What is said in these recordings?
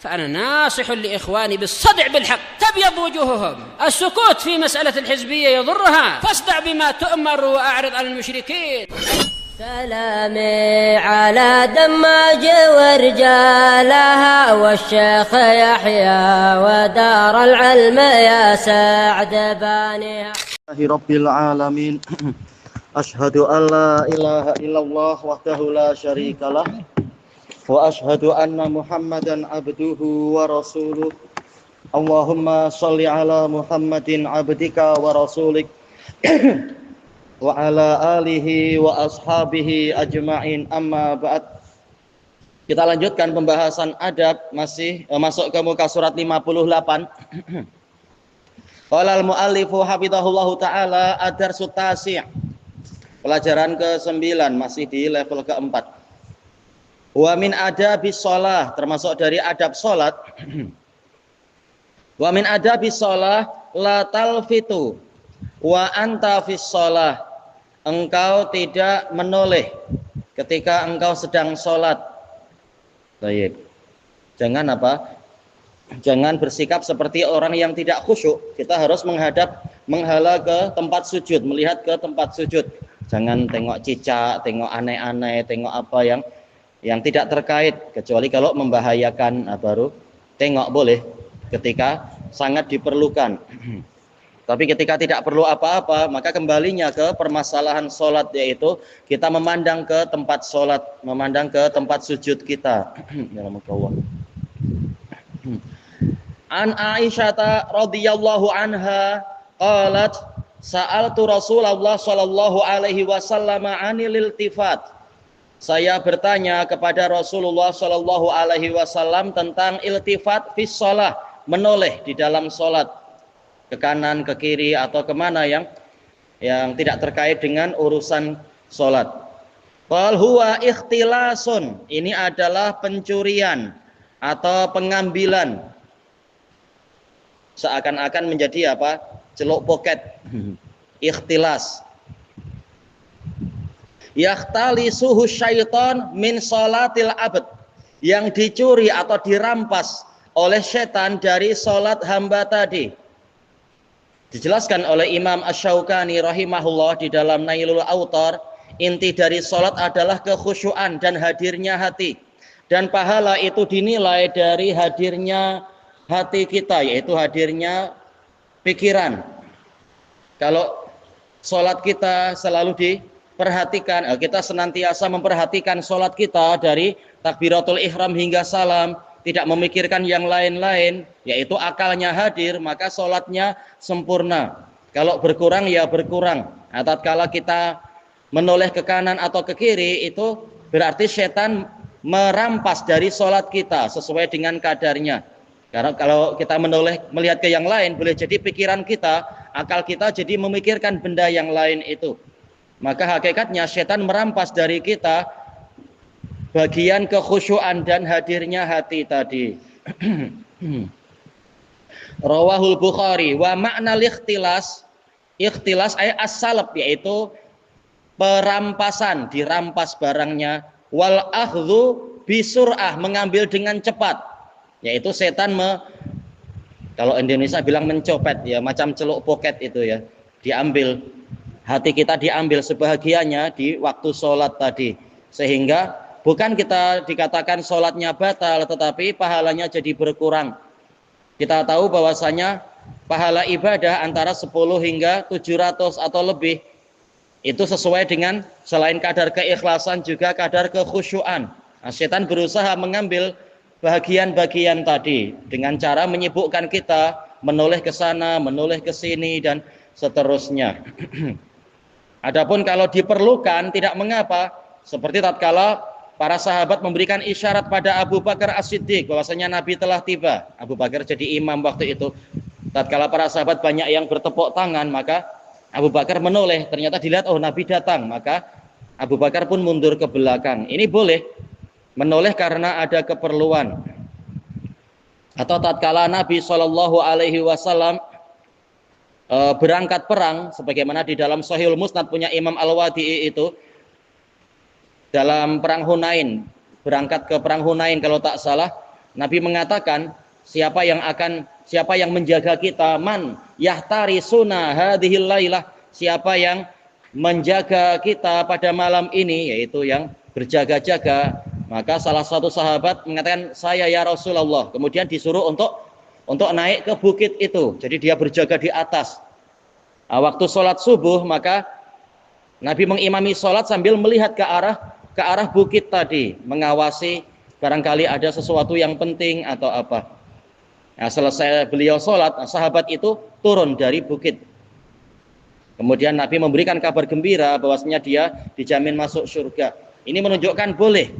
فأنا ناصح لإخواني بالصدع بالحق تبيض وجوههم. السكوت في مسألة الحزبية يضرها، فاصدع بما تؤمر وأعرض عن المشركين. سلامي على دماج ورجالها والشيخ يحيى ودار العلم يا سعد بانيها. رب العالمين أشهد أن لا إله إلا الله وحده لا شريك له وأشهد أن محمدا عبده ورسوله. اللهم صل على محمد عبدك ورسولك وعلى آله wa ashabihi ajma'in, amma ba'd. Kita lanjutkan pembahasan adab, masih masuk ke muka surat 58. Qala al-muallifu hafizahullahu taala ad-darsu tasi'. Pelajaran ke-9, masih di level ke-4. Wa min adabis shalah, termasuk dari adab salat. Wa min adabis shalah la talfitu wa anta fis shalah, engkau tidak menoleh ketika engkau sedang sholat. Baik. Jangan apa? Jangan bersikap seperti orang yang tidak khusyuk. Kita harus menghala ke tempat sujud, melihat ke tempat sujud. Jangan tengok cicak, tengok aneh-aneh, tengok apa yang tidak terkait, kecuali kalau membahayakan. Nah, baru tengok boleh ketika sangat diperlukan. Tapi ketika tidak perlu apa-apa, maka kembalinya ke permasalahan sholat, yaitu kita memandang ke tempat sholat, memandang ke tempat sujud kita. An Aisyah radhiyallahu anha qalat sa'altu Rasulullah sallallahu alaihi wasallam 'anil iltifat. Saya bertanya kepada Rasulullah sallallahu alaihi wasallam tentang iltifat fis shalah, menoleh di dalam sholat, ke kanan, ke kiri, atau kemana yang tidak terkait dengan urusan sholat. Qal huwa ikhtilasun, ini adalah pencurian atau pengambilan, seakan-akan menjadi apa? Celuk poket. Ikhtilas. Yakhtalisuhu syaitan min sholatil abd, yang dicuri atau dirampas oleh setan dari sholat hamba tadi. Dijelaskan oleh Imam Asy-Syaukani rahimahullah di dalam Nailul Autar, inti dari sholat adalah kekhusyuan dan hadirnya hati. Dan pahala itu dinilai dari hadirnya hati kita, yaitu hadirnya pikiran. Kalau sholat kita selalu diperhatikan, kita senantiasa memperhatikan sholat kita dari takbiratul ihram hingga salam, tidak memikirkan yang lain-lain, yaitu akalnya hadir, maka sholatnya sempurna. Kalau berkurang ya berkurang. Nah, tatkala kita menoleh ke kanan atau ke kiri, itu berarti setan merampas dari sholat kita sesuai dengan kadarnya. Karena kalau kita menoleh melihat ke yang lain, boleh jadi pikiran kita, akal kita jadi memikirkan benda yang lain itu. Maka hakikatnya setan merampas dari kita bagian kekhusyuan dan hadirnya hati tadi. Rawahul Bukhari wa makna ikhtilas ay as-salab, yaitu perampasan, dirampas barangnya, wal akhdhu bisur'ah, mengambil dengan cepat, yaitu setan kalau Indonesia bilang mencopet, ya macam celuk poket itu ya, diambil hati kita, diambil sebahagiannya di waktu sholat tadi, sehingga bukan kita dikatakan sholatnya batal, tetapi pahalanya jadi berkurang. Kita tahu bahwasanya pahala ibadah antara 10 hingga 700 atau lebih, itu sesuai dengan selain kadar keikhlasan juga kadar kekhusyuan. Nah, setan berusaha mengambil bagian-bagian tadi dengan cara menyibukkan kita, menoleh ke sana, menoleh ke sini, dan seterusnya. Adapun kalau diperlukan tidak mengapa, seperti tatkala para sahabat memberikan isyarat pada Abu Bakar As-Siddiq bahwasanya Nabi telah tiba. Abu Bakar jadi imam waktu itu. Tatkala para sahabat banyak yang bertepuk tangan, maka Abu Bakar menoleh, ternyata dilihat oh Nabi datang, maka Abu Bakar pun mundur ke belakang. Ini boleh menoleh karena ada keperluan. Atau tatkala Nabi Shallallahu alaihi wasallam berangkat perang, sebagaimana di dalam Sahihul Musnad punya Imam Al-Wadi'i itu, dalam perang Hunain, berangkat ke perang Hunain kalau tak salah, Nabi mengatakan, siapa yang menjaga kita, man yahtari sunnah hadhil lailah, siapa yang menjaga kita pada malam ini, yaitu yang berjaga-jaga. Maka salah satu sahabat mengatakan, saya ya Rasulullah. Kemudian disuruh untuk naik ke bukit itu. Jadi dia berjaga di atas. Waktu sholat subuh, maka Nabi mengimami sholat sambil melihat ke arah bukit tadi, mengawasi barangkali ada sesuatu yang penting atau apa. Nah, selesai beliau sholat, sahabat itu turun dari bukit. Kemudian Nabi memberikan kabar gembira bahwasanya dia dijamin masuk surga. Ini menunjukkan boleh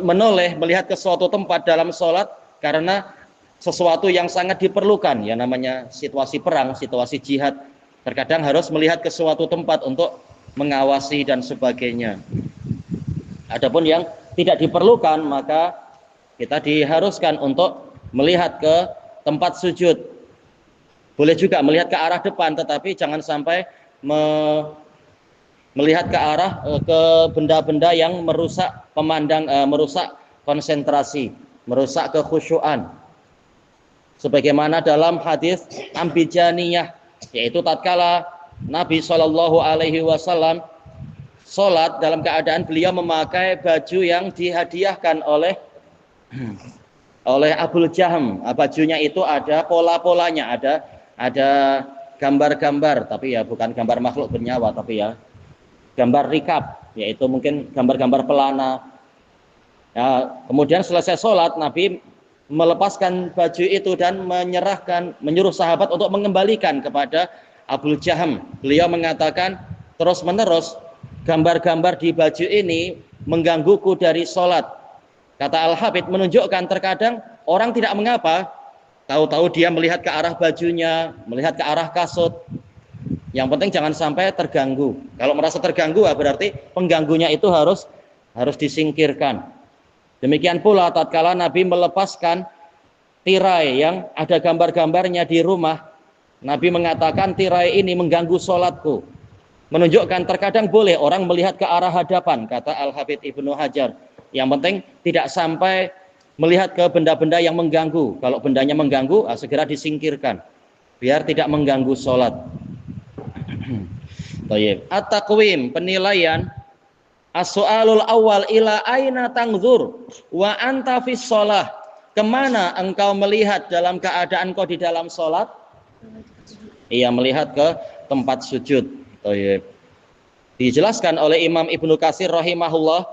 menoleh melihat ke suatu tempat dalam sholat karena sesuatu yang sangat diperlukan, ya namanya situasi perang, situasi jihad, terkadang harus melihat ke suatu tempat untuk mengawasi dan sebagainya. Adapun yang tidak diperlukan, maka kita diharuskan untuk melihat ke tempat sujud. Boleh juga melihat ke arah depan, tetapi jangan sampai melihat ke arah ke benda-benda yang merusak merusak konsentrasi, merusak kekhusyuan. Sebagaimana dalam hadis Ambijaniyah, yaitu tatkala Nabi Shallallahu Alaihi Wasallam sholat dalam keadaan beliau memakai baju yang dihadiahkan oleh Abul Jaham. Bajunya itu ada pola-polanya, ada gambar-gambar, tapi ya bukan gambar makhluk bernyawa, tapi ya gambar rikab, yaitu mungkin gambar-gambar pelana. Ya, kemudian selesai sholat, Nabi melepaskan baju itu dan menyuruh sahabat untuk mengembalikan kepada Abul Jaham. Beliau mengatakan, terus-menerus gambar-gambar di baju ini menggangguku dari sholat. Kata Al-Habib, menunjukkan terkadang orang tidak mengapa, tahu-tahu dia melihat ke arah bajunya, melihat ke arah kasut. Yang penting jangan sampai terganggu. Kalau merasa terganggu, berarti pengganggunya itu harus disingkirkan. Demikian pula tatkala Nabi melepaskan tirai yang ada gambar-gambarnya di rumah, Nabi mengatakan tirai ini mengganggu sholatku. Menunjukkan terkadang boleh orang melihat ke arah hadapan, kata Al-Habib Ibnu Hajar. Yang penting tidak sampai melihat ke benda-benda yang mengganggu. Kalau bendanya mengganggu, segera disingkirkan, biar tidak mengganggu sholat. At-taqwim, penilaian. As-soalul awal ila aina tangzur wa anta fis sholah. Kemana engkau melihat dalam keadaan kau di dalam sholat? Ia melihat ke tempat sujud. Dijelaskan oleh Imam Ibnu Katsir rahimahullah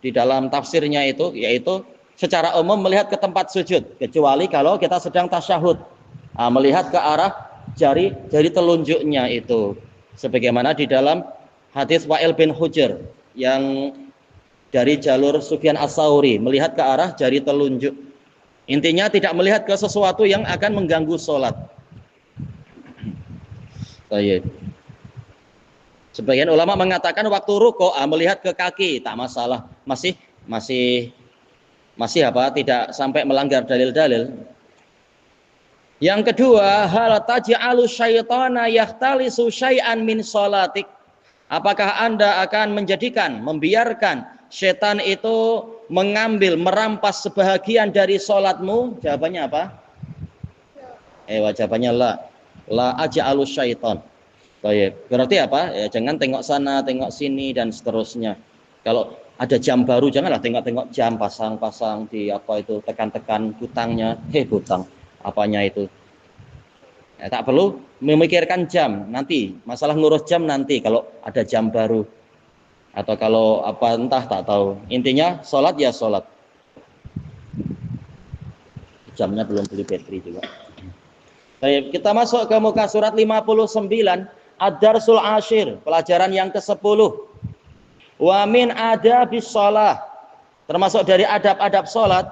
di dalam tafsirnya itu, yaitu secara umum melihat ke tempat sujud, kecuali kalau kita sedang tasyahud, melihat ke arah jari telunjuknya itu. Sebagaimana di dalam hadis Wa'il bin Hujr yang dari jalur Sufyan As-Tsauri, melihat ke arah jari telunjuk. Intinya tidak melihat ke sesuatu yang akan mengganggu sholat. Sebagian ulama mengatakan waktu ruku' melihat ke kaki tak masalah, masih tidak sampai melanggar dalil-dalil. Yang kedua, hal taj'alu syaitana yahtalisu syai'an min sholatik. Apakah Anda akan membiarkan setan itu merampas sebahagian dari sholatmu? Jawabannya apa? Jawabannya la aj'alu syaitan. Berarti apa? Ya, jangan tengok sana, tengok sini dan seterusnya. Kalau ada jam baru, janganlah tengok-tengok jam, pasang-pasang di tekan-tekan butangnya, butang apanya itu. Tak perlu memikirkan jam nanti, masalah ngurus jam nanti kalau ada jam baru atau kalau entah tak tahu. Intinya sholat ya sholat. Jamnya belum beli baterai juga. Baik, kita masuk ke muka surat 59, Ad-Darsul Ashir, pelajaran yang ke-10. Wa min adabis shalah, termasuk dari adab-adab salat.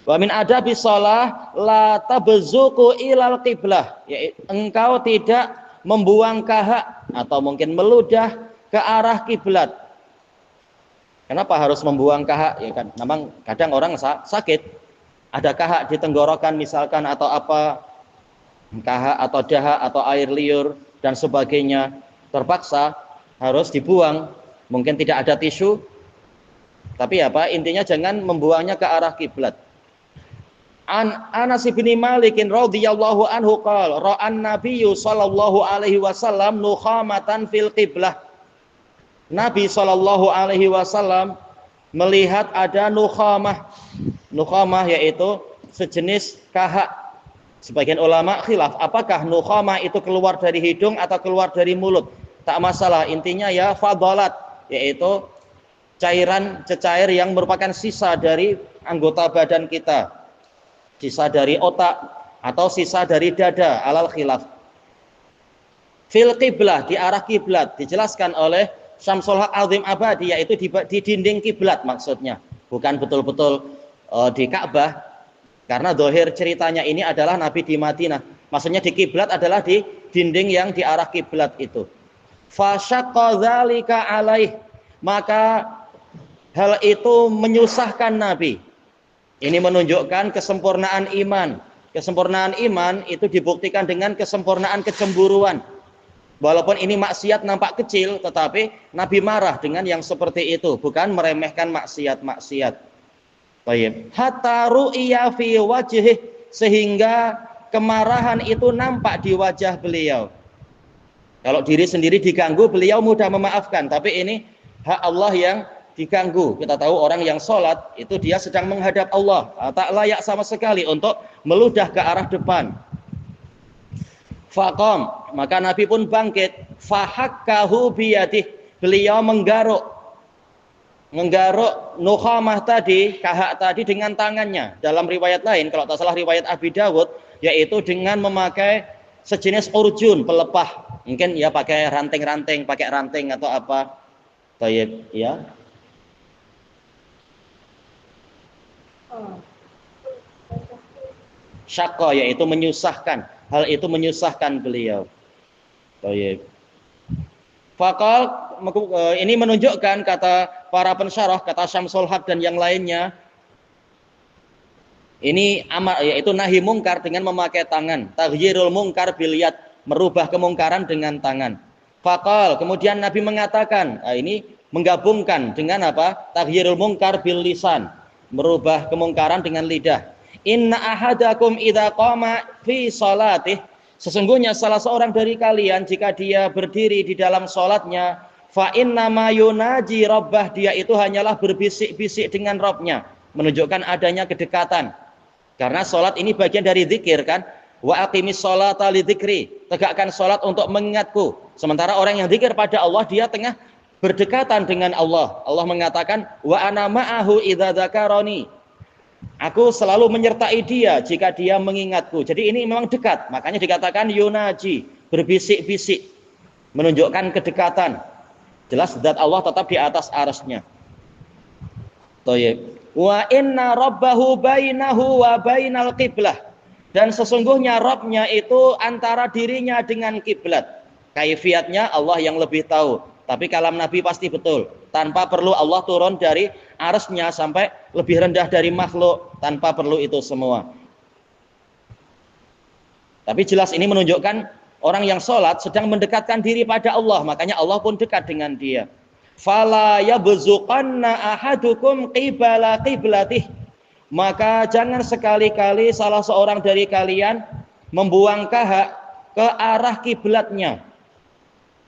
Wa min adabis shalah la tabzuqu ilal qiblah, yaitu engkau tidak membuang kahak atau mungkin meludah ke arah kiblat. Kenapa harus membuang kahak? Ya kan, memang kadang orang sakit, ada kahak di tenggorokan misalkan atau apa, kahak atau dahak atau air liur dan sebagainya, terpaksa harus dibuang. Mungkin tidak ada tisu, Tapi apa? Intinya jangan membuangnya ke arah kiblat. Anas bin Malik radhiyallahu anhu qala ra'an nabiyyu sallallahu alaihi wasallam nukhamatan fil qiblah. Nabi sallallahu alaihi wasallam melihat ada nukhamah. Nukhamah yaitu sejenis kahak. Sebagian ulama khilaf apakah nukhamah itu keluar dari hidung atau keluar dari mulut. Tak masalah, intinya ya fadalat, yaitu cairan cecair yang merupakan sisa dari anggota badan kita. Sisa dari otak atau sisa dari dada, alal khilaf. Fil qiblah, di arah kiblat, dijelaskan oleh Syamsul Haq Azim Abadi, yaitu di dinding kiblat maksudnya, bukan betul-betul di Ka'bah, karena dohir ceritanya ini adalah Nabi di Madinah. Maksudnya di kiblat adalah di dinding yang di arah kiblat itu. Fasyaqqa dzalika alaih, maka hal itu menyusahkan Nabi. Ini menunjukkan kesempurnaan iman. Kesempurnaan iman itu dibuktikan dengan kesempurnaan kecemburuan. Walaupun ini maksiat nampak kecil, tetapi Nabi marah dengan yang seperti itu, bukan meremehkan maksiat-maksiat. Baik. Hatta ru'iya fi wajhih, sehingga kemarahan itu nampak di wajah beliau. Kalau diri sendiri diganggu, beliau mudah memaafkan, tapi ini hak Allah yang diganggu. Kita tahu orang yang sholat itu dia sedang menghadap Allah, tak layak sama sekali untuk meludah ke arah depan. Faqam, maka Nabi pun bangkit. Fahakkahu biyadih, beliau menggaruk nukhamah tadi, kahak tadi dengan tangannya. Dalam riwayat lain, kalau tak salah riwayat Abi Dawud, yaitu dengan memakai sejenis urjun, pelepah. Mungkin ya pakai ranting-ranting, pakai ranting atau apa. Baik, ya. Syaqqa, yaitu menyusahkan. Hal itu menyusahkan beliau. Baik. Faqal, ini menunjukkan kata para pensyarah, kata Syamsul Haq dan yang lainnya, ini amar, yaitu nahi mungkar dengan memakai tangan. Taghyirul mungkar bil yad, merubah kemungkaran dengan tangan. Faqal, kemudian Nabi mengatakan, ini menggabungkan dengan apa? Taghyirul mungkar bil lisan, merubah kemungkaran dengan lidah. Inna ahadakum idza qama fi salatih, sesungguhnya salah seorang dari kalian jika dia berdiri di dalam salatnya, fa inna ma yunaji rabbah, dia itu hanyalah berbisik-bisik dengan Rabbnya, menunjukkan adanya kedekatan. Karena salat ini bagian dari zikir kan? Wa aqimis sholata lidzikri, tegakkan salat untuk mengingatku. Sementara orang yang zikir pada Allah, dia tengah berdekatan dengan Allah. Allah mengatakan wa ana ma'ahu idza dzakarani, aku selalu menyertai dia jika dia mengingatku. Jadi ini memang dekat, makanya dikatakan yunaji, berbisik-bisik, menunjukkan kedekatan. Jelas zat Allah tetap di atas arsy-Nya. Thayyib. Wa inna rabbahu bainahu wa bainal qiblah, dan sesungguhnya Rabb-Nya itu antara dirinya dengan kiblat. Kaifiatnya Allah yang lebih tahu. Tapi kalam Nabi pasti betul. Tanpa perlu Allah turun dari arsy-Nya sampai lebih rendah dari makhluk. Tanpa perlu itu semua. Tapi jelas ini menunjukkan orang yang sholat sedang mendekatkan diri pada Allah. Makanya Allah pun dekat dengan dia. Fala yabzuqanna ahadukum qibala qiblatih, maka jangan sekali-kali salah seorang dari kalian membuang kahak ke arah kiblatnya.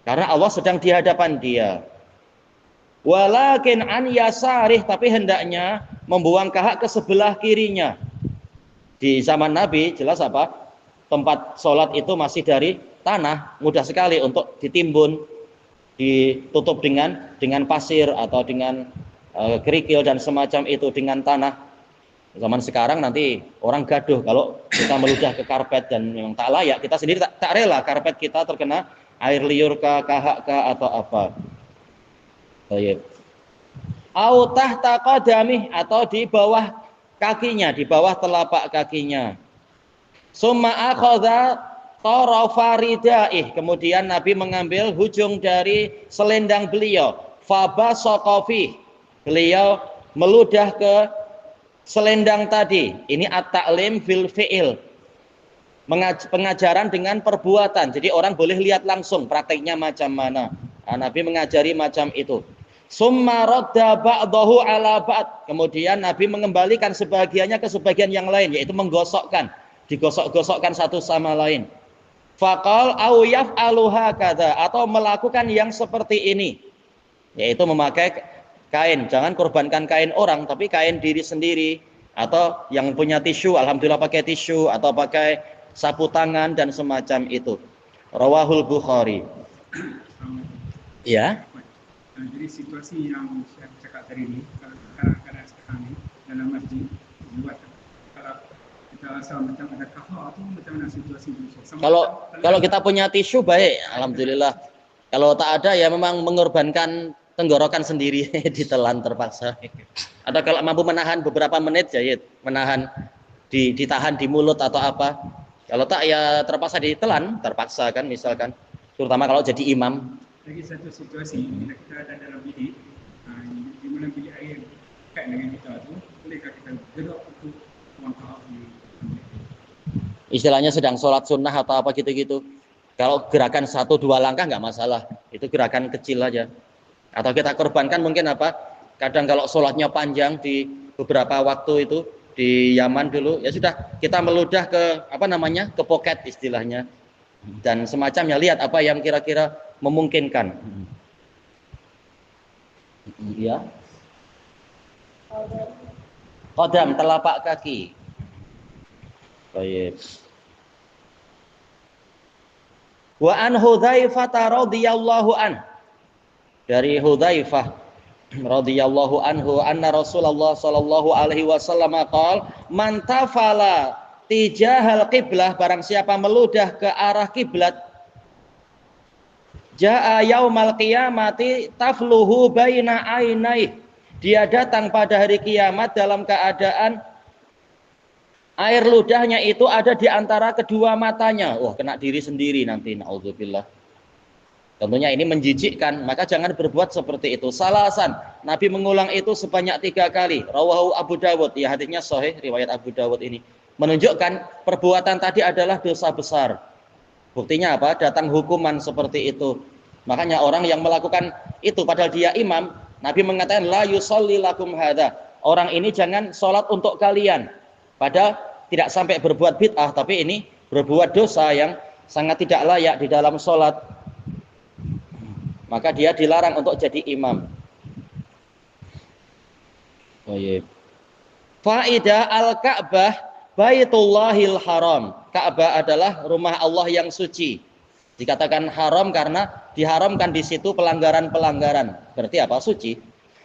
Karena Allah sedang di hadapan dia. Walakin an yasarih, tapi hendaknya membuang kahak ke sebelah kirinya. Di zaman Nabi jelas apa? Tempat sholat itu masih dari tanah, mudah sekali untuk ditimbun, ditutup dengan pasir atau dengan kerikil dan semacam itu, dengan tanah. Zaman sekarang nanti orang gaduh kalau kita meludah ke karpet dan memang tak layak, kita sendiri tak rela karpet kita terkena air liur kah, kahak kah, atau apa. Baik. Au tahta qadamih, atau di bawah kakinya, di bawah telapak kakinya. Summa akhadha tarafa ridaih, kemudian Nabi mengambil hujung dari selendang beliau. Fabasaqa fi, beliau meludah ke selendang tadi. Ini at-ta'lim fil fi'il, pengajaran dengan perbuatan. Jadi orang boleh lihat langsung prakteknya macam mana. Nabi mengajari macam itu. Summa radda ba'dahu ala ba'd. Kemudian Nabi mengembalikan sebagiannya ke sebagian yang lain, yaitu menggosokkan, digosok-gosokkan satu sama lain. Faqal au yaf'alu hakadha, atau melakukan yang seperti ini, yaitu memakai kain. Jangan korbankan kain orang, tapi kain diri sendiri, atau yang punya tisu, alhamdulillah pakai tisu, atau pakai sapu tangan dan semacam itu. Rawahul Bukhari. Ya. Jadi situasi yang saya cakap tadi ini, kadang-kadang sekarang ini dalam masjid buat kalau kita rasa macam ada kafar tu macam mana situasi itu? Kalau kita punya tisu baik, alhamdulillah. Kalau tak ada ya memang mengorbankan tenggorokan sendiri ditelan terpaksa. Atau kalau mampu menahan beberapa menit jahit, menahan ditahan di mulut atau apa. Kalau tak ya terpaksa ditelan, terpaksa kan misalkan. Terutama kalau jadi imam. Lagi satu situasi bila kita ada dalam bilik, di mana bilik air dekat dengan kita tu, bolehkah kita gedok untuk buang tahap di istilahnya sedang sholat sunnah atau apa gitu-gitu. Kalau gerakan 1-2 langkah nggak masalah, itu gerakan kecil aja. Atau kita korbankan mungkin apa? Kadang kalau sholatnya panjang di beberapa waktu itu di Yaman dulu, ya sudah kita meludah ke apa namanya, ke pocket istilahnya, dan semacamnya, lihat apa yang kira-kira memungkinkan. Ya. Qadam, telapak kaki. Baik. Wa an Hudzaifah radhiyallahu an. Dari Hudzaifah radhiyallahu anhu anna Rasulullah sallallahu alaihi wasallam qaal man tafala tijahal qiblah, barang siapa meludah ke arah kiblat, jaa yaumal qiyamati tafluhu baina ainai, dia datang pada hari kiamat dalam keadaan air ludahnya itu ada di antara kedua matanya. Wah, kena diri sendiri nanti, naudzubillah. Tentunya ini menjijikkan, maka jangan berbuat seperti itu. Salasan, Nabi mengulang itu sebanyak 3 kali. Rawahu Abu Dawud, ya hadisnya sahih, riwayat Abu Dawud ini. Menunjukkan perbuatan tadi adalah dosa besar. Buktinya apa? Datang hukuman seperti itu. Makanya orang yang melakukan itu padahal dia imam, Nabi mengatakan la yusolli lakum hadza. Orang ini jangan sholat untuk kalian. Padahal tidak sampai berbuat bid'ah, tapi ini berbuat dosa yang sangat tidak layak di dalam sholat. Maka dia dilarang untuk jadi imam. Faidah al-Ka'bah Baitullahil Haram. Ka'bah adalah rumah Allah yang suci. Dikatakan haram karena diharamkan di situ pelanggaran-pelanggaran. Berarti apa? Suci.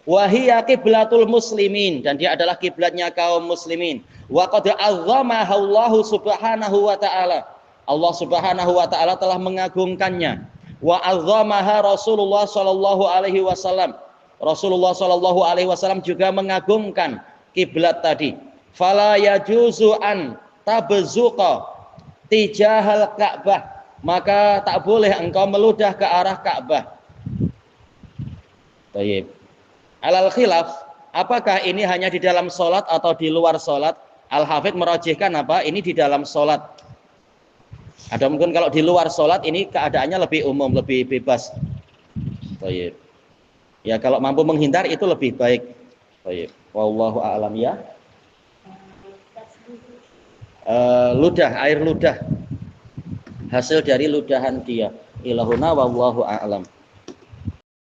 Wahiyya qiblatul muslimin, dan dia adalah kiblatnya kaum muslimin. Wa qad azzamaha Allah subhanahu wa ta'ala. Allah subhanahu wa ta'ala telah mengagungkannya. Wa azzamaha Rasulullah sallallahu alaihi wasallam. Rasulullah sallallahu alaihi wasallam juga mengagungkan kiblat tadi. Fala yajuzu an tabzuqa tijahal Ka'bah, maka tak boleh engkau meludah ke arah Ka'bah. Baik. Alal khilaf, apakah ini hanya di dalam sholat atau di luar sholat? Al-Hafidh merajihkan apa? Ini di dalam sholat. Ada mungkin kalau di luar sholat ini keadaannya lebih umum, lebih bebas. Baik. Ya kalau mampu menghindar itu lebih baik. Baik. Wallahu a'lam ya. Ludah, air ludah. Hasil dari ludahan dia. Ilahuna wallahu a'lam.